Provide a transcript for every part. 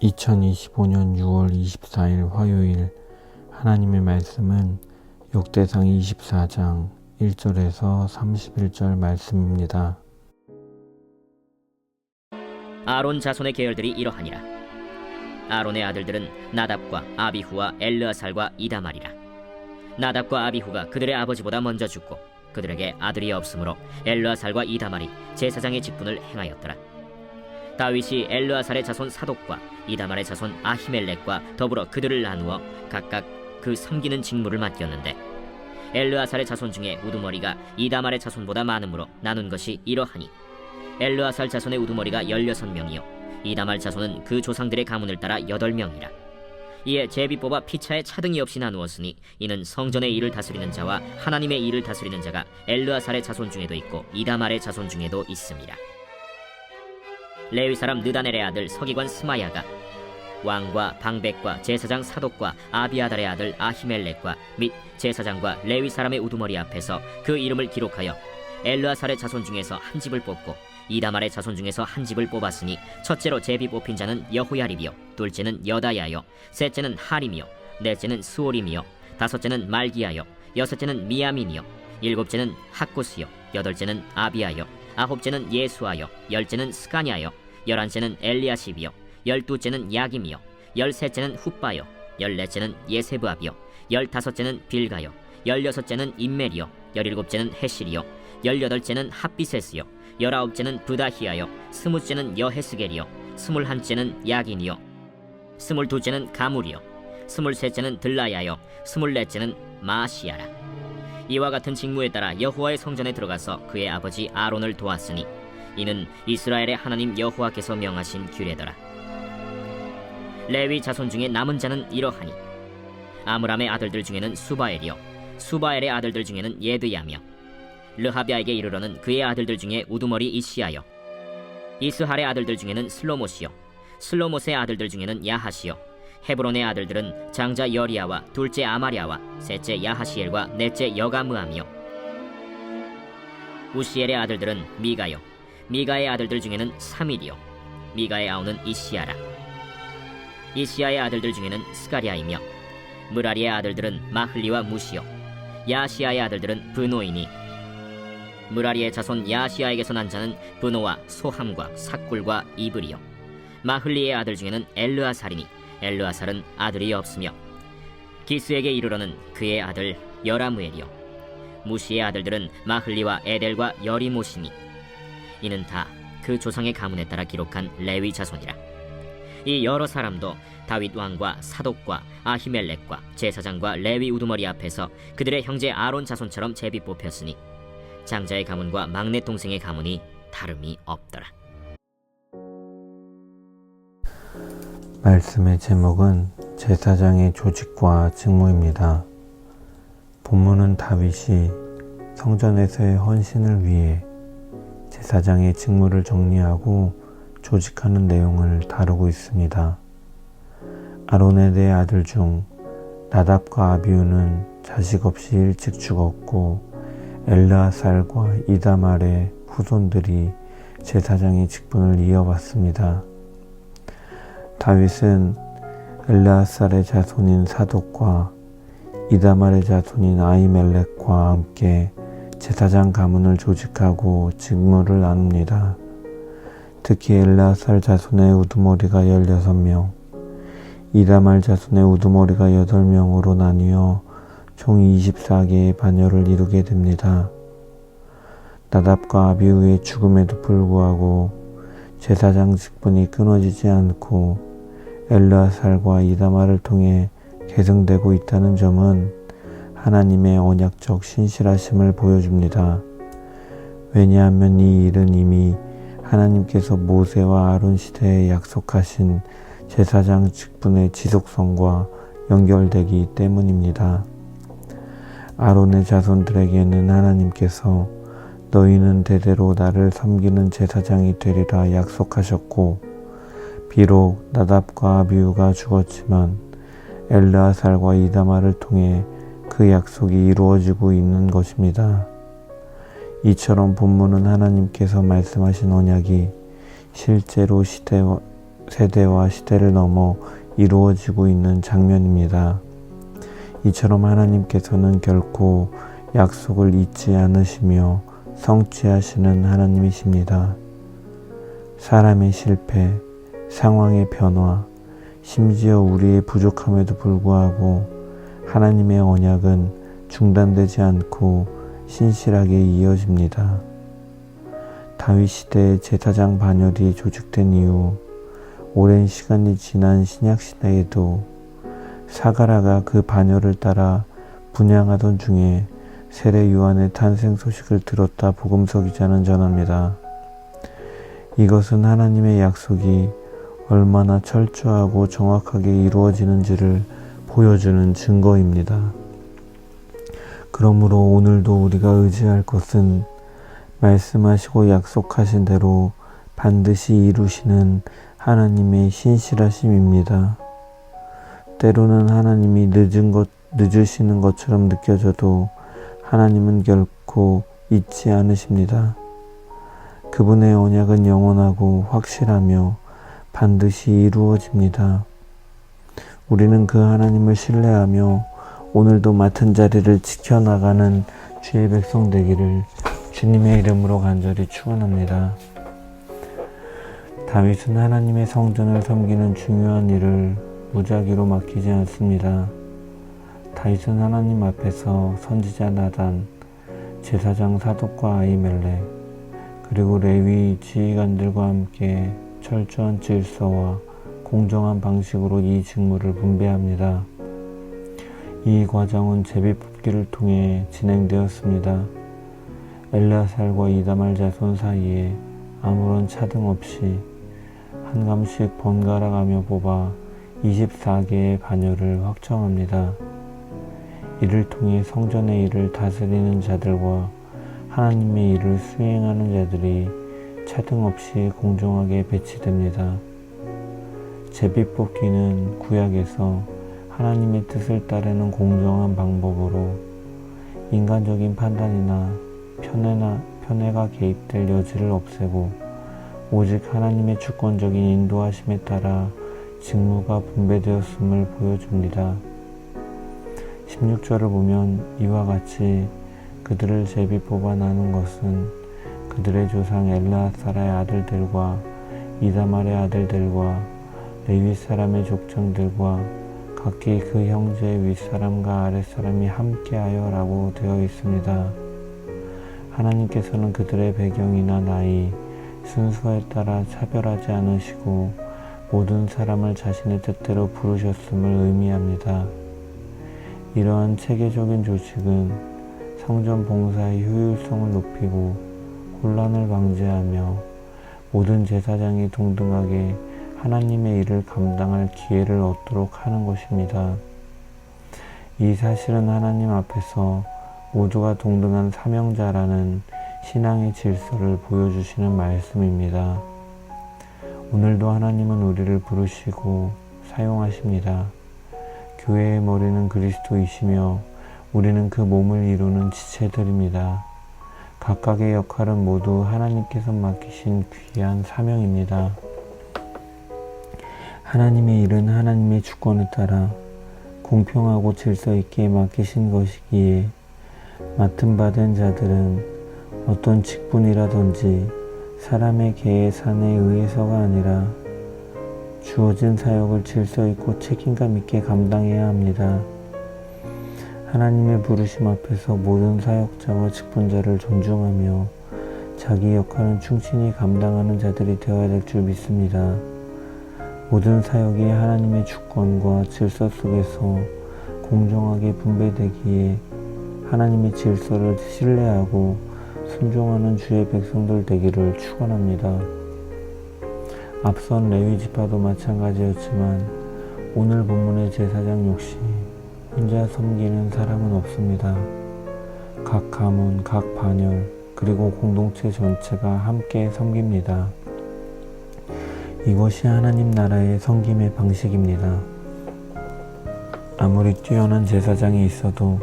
2025년 6월 24일 화요일 하나님의 말씀은 역대상 24장 1절에서 31절 말씀입니다. 아론 자손의 계열들이 이러하니라. 아론의 아들들은 나답과 아비후와 엘르아살과 이다말이라. 나답과 아비후가 그들의 아버지보다 먼저 죽고 그들에게 아들이 없으므로 엘르아살과 이다말이 제사장의 직분을 행하였더라. 다윗이 엘르아살의 자손 사독과 이다말의 자손 아히멜렉과 더불어 그들을 나누어 각각 그 섬기는 직무를 맡겼는데 엘르아살의 자손 중에 우두머리가 이다말의 자손보다 많으므로 나눈 것이 이러하니 엘르아살 자손의 우두머리가 16명이요 이다말 자손은 그 조상들의 가문을 따라 8명이라. 이에 제비 뽑아 피차에 차등이 없이 나누었으니 이는 성전의 일을 다스리는 자와 하나님의 일을 다스리는 자가 엘르아살의 자손 중에도 있고 이다말의 자손 중에도 있습니다. 레위 사람 느다넬의 아들 서기관 스마야가 왕과 방백과 제사장 사독과 아비아달의 아들 아히멜렉과 및 제사장과 레위 사람의 우두머리 앞에서 그 이름을 기록하여 엘르아살의 자손 중에서 한 집을 뽑고 이다말의 자손 중에서 한 집을 뽑았으니 첫째로 제비 뽑힌 자는 여호야립이요 둘째는 여다야요 셋째는 하림이요 넷째는 스오림이요 다섯째는 말기야요 여섯째는 미야민이요 일곱째는 학구스요 여덟째는 아비야요 아홉째는 예수아요 열째는 스가냐요 열한째는 엘리아십이요 열두째는 야김이요 열셋째는 훗바요 열넷째는 예세브압이요 열다섯째는 빌가요 열여섯째는 임멜이요 열일곱째는 헤실이요 열여덟째는 핫비세스요 열아홉째는 브다히아요 스무째는 여헤스겔이요 스물한째는 야긴이요 스물두째는 가물이요 스물셋째는 들라야요 스물넷째는 마시아라. 이와 같은 직무에 따라 여호와의 성전에 들어가서 그의 아버지 아론을 도왔으니 이는 이스라엘의 하나님 여호와께서 명하신 규례더라. 레위 자손 중에 남은 자는 이러하니 아므람의 아들들 중에는 수바엘이요 수바엘의 아들들 중에는 예드야며 르하비아에게 이르러는 그의 아들들 중에 우두머리 이시아요 이스할의 아들들 중에는 슬로못이요 슬로못의 아들들 중에는 야하시요 헤브론의 아들들은 장자 여리야와 둘째 아마랴와 셋째 야하시엘과 넷째 여가므암이요 우시엘의 아들들은 미가요 미가의 아들들 중에는 사밀이요 미가의 아우는 이시야라. 이시야의 아들들 중에는 스가랴이며 무라리의 아들들은 마흘리와 무시요 야시야의 아들들은 브노이니 무라리의 자손 야시야에게서 난 자는 브노와 소함과 삭굴과 이브리요 마흘리의 아들 중에는 엘르아살이니 엘르아살은 아들이 없으며 기스에게 이르러는 그의 아들 여라무엘이요 무시의 아들들은 마흘리와 에델과 여리모시니 이는 다 그 조상의 가문에 따라 기록한 레위 자손이라. 이 여러 사람도 다윗 왕과 사독과 아히멜렉과 제사장과 레위 우두머리 앞에서 그들의 형제 아론 자손처럼 제비 뽑혔으니 장자의 가문과 막내 동생의 가문이 다름이 없더라. 말씀의 제목은 제사장의 조직과 직무입니다. 본문은 다윗이 성전에서의 헌신을 위해 제사장의 직무를 정리하고 조직하는 내용을 다루고 있습니다. 아론의 네 아들 중 나답과 아비후는 자식 없이 일찍 죽었고 엘르아살과 이다말의 후손들이 제사장의 직분을 이어받습니다. 다윗은 엘르아살의 자손인 사독과 이다말의 자손인 아히멜렉과 함께 제사장 가문을 조직하고 직무를 나눕니다. 특히 엘르아살 자손의 우두머리가 16명, 이다말 자손의 우두머리가 8명으로 나뉘어 총 24개의 반열을 이루게 됩니다. 나답과 아비후의 죽음에도 불구하고 제사장 직분이 끊어지지 않고 엘르아살과 이다말을 통해 계승되고 있다는 점은 하나님의 언약적 신실하심을 보여줍니다. 왜냐하면 이 일은 이미 하나님께서 모세와 아론 시대에 약속하신 제사장 직분의 지속성과 연결되기 때문입니다. 아론의 자손들에게는 하나님께서 너희는 대대로 나를 섬기는 제사장이 되리라 약속하셨고 비록 나답과 아비후가 죽었지만 엘르아살과 이다말을 통해 그 약속이 이루어지고 있는 것입니다. 이처럼 본문은 하나님께서 말씀하신 언약이 실제로 세대와 시대를 넘어 이루어지고 있는 장면입니다. 이처럼 하나님께서는 결코 약속을 잊지 않으시며 성취하시는 하나님이십니다. 사람의 실패, 상황의 변화, 심지어 우리의 부족함에도 불구하고 하나님의 언약은 중단되지 않고 신실하게 이어집니다. 다윗 시대의 제사장 반열이 조직된 이후 오랜 시간이 지난 신약 시대에도 사가랴가 그 반열을 따라 분향하던 중에 세례 요한의 탄생 소식을 들었다 복음서 기자는 전합니다. 이것은 하나님의 약속이 얼마나 철저하고 정확하게 이루어지는지를 보여주는 증거입니다. 그러므로 오늘도 우리가 의지할 것은 말씀하시고 약속하신 대로 반드시 이루시는 하나님의 신실하심입니다. 때로는 하나님이 늦으시는 것처럼 느껴져도 하나님은 결코 잊지 않으십니다. 그분의 언약은 영원하고 확실하며 반드시 이루어집니다. 우리는 그 하나님을 신뢰하며 오늘도 맡은 자리를 지켜나가는 주의 백성 되기를 주님의 이름으로 간절히 축원합니다. 다윗은 하나님의 성전을 섬기는 중요한 일을 무작위로 맡기지 않습니다. 다윗은 하나님 앞에서 선지자 나단, 제사장 사독과 아히멜렉, 그리고 레위 지휘관들과 함께 철저한 질서와 공정한 방식으로 이 직무를 분배합니다. 이 과정은 제비 뽑기를 통해 진행되었습니다. 엘르아살과 이다말 자손 사이에 아무런 차등 없이 한 감씩 번갈아 가며 뽑아 24개의 반열을 확정합니다. 이를 통해 성전의 일을 다스리는 자들과 하나님의 일을 수행하는 자들이 차등 없이 공정하게 배치됩니다. 제비뽑기는 구약에서 하나님의 뜻을 따르는 공정한 방법으로 인간적인 판단이나 편애가 개입될 여지를 없애고 오직 하나님의 주권적인 인도하심에 따라 직무가 분배되었음을 보여줍니다. 16절을 보면 이와 같이 그들을 제비 뽑아 나눈 것은 그들의 조상 엘르아살의 아들들과 이다말의 아들들과 레위 사람의 족장들과 각기 그 형제의 윗사람과 아랫사람이 함께하여 라고 되어 있습니다. 하나님께서는 그들의 배경이나 나이, 순수에 따라 차별하지 않으시고 모든 사람을 자신의 뜻대로 부르셨음을 의미합니다. 이러한 체계적인 조직은 성전 봉사의 효율성을 높이고 혼란을 방지하며 모든 제사장이 동등하게 하나님의 일을 감당할 기회를 얻도록 하는 것입니다. 이 사실은 하나님 앞에서 모두가 동등한 사명자라는 신앙의 질서를 보여주시는 말씀입니다. 오늘도 하나님은 우리를 부르시고 사용하십니다. 교회의 머리는 그리스도이시며 우리는 그 몸을 이루는 지체들입니다. 각각의 역할은 모두 하나님께서 맡기신 귀한 사명입니다. 하나님의 일은 하나님의 주권에 따라 공평하고 질서 있게 맡기신 것이기에 맡은 바 된 자들은 어떤 직분이라든지 사람의 계산에 의해서가 아니라 주어진 사역을 질서 있고 책임감 있게 감당해야 합니다. 하나님의 부르심 앞에서 모든 사역자와 직분자를 존중하며 자기 역할은 충실히 감당하는 자들이 되어야 될 줄 믿습니다. 모든 사역이 하나님의 주권과 질서 속에서 공정하게 분배되기에 하나님의 질서를 신뢰하고 순종하는 주의 백성들 되기를 축원합니다. 앞선 레위 지파도 마찬가지였지만 오늘 본문의 제사장 역시 혼자 섬기는 사람은 없습니다. 각 가문, 각 반열, 그리고 공동체 전체가 함께 섬깁니다. 이것이 하나님 나라의 섬김의 방식입니다. 아무리 뛰어난 제사장이 있어도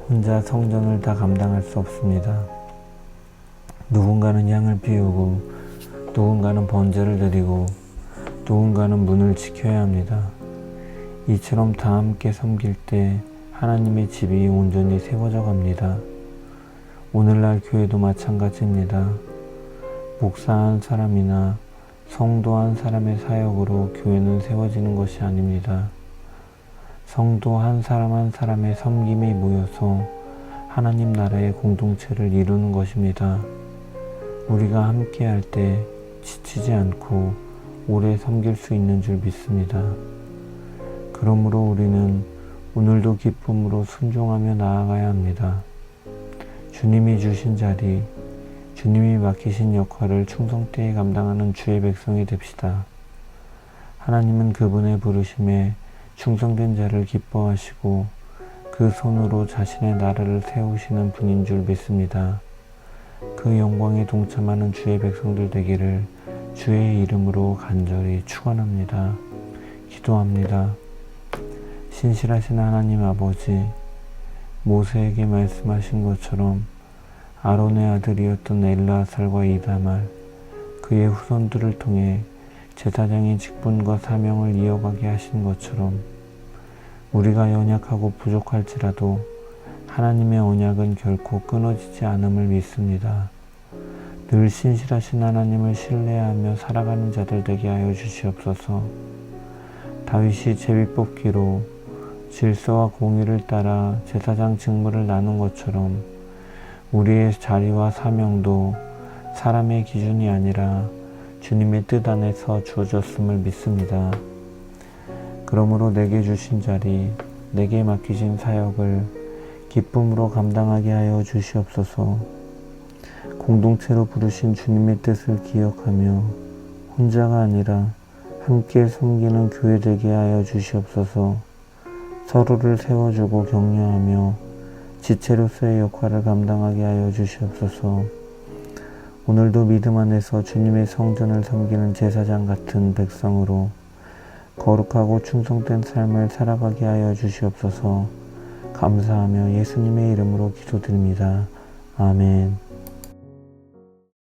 혼자 성전을 다 감당할 수 없습니다. 누군가는 향을 피우고 누군가는 번제를 드리고 누군가는 문을 지켜야 합니다. 이처럼 다 함께 섬길 때 하나님의 집이 온전히 세워져 갑니다. 오늘날 교회도 마찬가지입니다. 목사 한 사람이나 성도 한 사람의 사역으로 교회는 세워지는 것이 아닙니다. 성도 한 사람 한 사람의 섬김이 모여서 하나님 나라의 공동체를 이루는 것입니다. 우리가 함께 할 때 지치지 않고 오래 섬길 수 있는 줄 믿습니다. 그러므로 우리는 오늘도 기쁨으로 순종하며 나아가야 합니다. 주님이 주신 자리, 주님이 맡기신 역할을 충성되이 감당하는 주의 백성이 됩시다. 하나님은 그분의 부르심에 충성된 자를 기뻐하시고 그 손으로 자신의 나라를 세우시는 분인 줄 믿습니다. 그 영광에 동참하는 주의 백성들 되기를 주의 이름으로 간절히 축원합니다. 기도합니다. 신실하신 하나님 아버지, 모세에게 말씀하신 것처럼 아론의 아들이었던 엘르아살과 이다말, 그의 후손들을 통해 제사장의 직분과 사명을 이어가게 하신 것처럼 우리가 연약하고 부족할지라도 하나님의 언약은 결코 끊어지지 않음을 믿습니다. 늘 신실하신 하나님을 신뢰하며 살아가는 자들 되게 하여 주시옵소서. 다윗이 제비뽑기로 질서와 공의를 따라 제사장 직무를 나눈 것처럼 우리의 자리와 사명도 사람의 기준이 아니라 주님의 뜻 안에서 주어졌음을 믿습니다. 그러므로 내게 주신 자리, 내게 맡기신 사역을 기쁨으로 감당하게 하여 주시옵소서. 공동체로 부르신 주님의 뜻을 기억하며 혼자가 아니라 함께 섬기는 교회 되게 하여 주시옵소서. 서로를 세워주고 격려하며 지체로서의 역할을 감당하게 하여 주시옵소서. 오늘도 믿음 안에서 주님의 성전을 섬기는 제사장 같은 백성으로 거룩하고 충성된 삶을 살아가게 하여 주시옵소서. 감사하며 예수님의 이름으로 기도드립니다. 아멘.